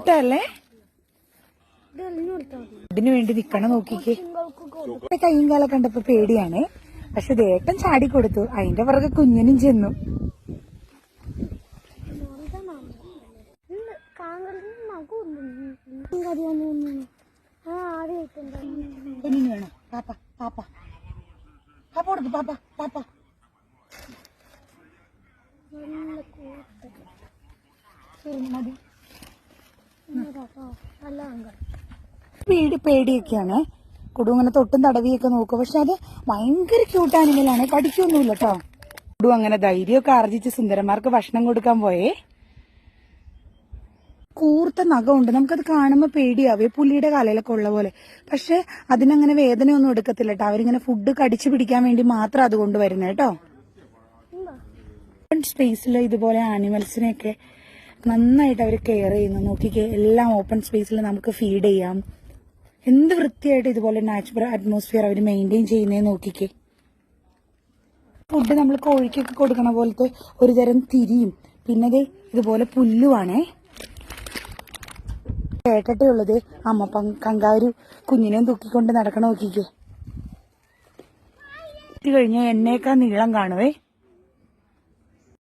ക്യൂട്ടല്ലേ? ഇതിനു വേണ്ടി നിക്കണ നോക്കിക്കേ. കയ്യും കാലം കണ്ടപ്പോ പേടിയാണ്, പക്ഷെ ദേട്ടൻ ചാടിക്കൊടുത്തു. അതിന്റെ പുറകെ കുഞ്ഞിനും ചെന്നു. കുഞ്ഞിന് വേണോ? പാപ്പ പാപ്പ പാപ്പ കൊടുക്ക്. പാപ്പ പാപ്പ മതി. പേടിയൊക്കെയാണ്. കുടു ഇങ്ങനെ തൊട്ടും തടവിയൊക്കെ നോക്കും. പക്ഷെ അത് ഭയങ്കര ക്യൂട്ട് ആനിമലാണ്, കടിക്കൊന്നുമില്ല കേട്ടോ. കുടു അങ്ങനെ ധൈര്യമൊക്കെ ആർജിച്ച് സുന്ദരന്മാർക്ക് ഭക്ഷണം കൊടുക്കാൻ പോയേ. കൂർത്ത നഖമുണ്ട്, നമുക്കത് കാണുമ്പോൾ പേടിയാവേ, പുലിയുടെ കാലയിലൊക്കെ ഉള്ള പോലെ. പക്ഷെ അതിനങ്ങനെ വേദനയൊന്നും എടുക്കത്തില്ല കേട്ടോ. അവരിങ്ങനെ ഫുഡ് കടിച്ചു പിടിക്കാൻ വേണ്ടി മാത്രം അത് കൊണ്ടുവരുന്നത് കേട്ടോ. ഓപ്പൺ സ്പേസിൽ ഇതുപോലെ ആനിമൽസിനെയൊക്കെ നന്നായിട്ട് അവർ കെയർ ചെയ്യുന്നു. നോക്കിക്കേ, എല്ലാം ഓപ്പൺ സ്പേസിൽ നമുക്ക് ഫീഡ് ചെയ്യാം. എന്ത് വൃത്തിയായിട്ട് ഇതുപോലെ നാച്ചുറൽ അറ്റ്മോസ്ഫിയർ അവർ മെയിൻറ്റെയിൻ ചെയ്യുന്നതെന്ന് നോക്കിക്കേ. ഫുഡ് നമ്മൾ കോഴിക്കൊക്കെ കൊടുക്കണ പോലത്തെ ഒരു തരം തിരിയും, പിന്നെ ഇതുപോലെ പുല്ലുവാണേ. കേട്ടിട്ടേ ഉള്ളത് അമ്മ കങ്കാരു കുഞ്ഞിനെയും തൂക്കിക്കൊണ്ട് നടക്കണ നോക്കിക്കേ. കഴിഞ്ഞ എന്നേക്കാൾ നീളം കാണുവേ.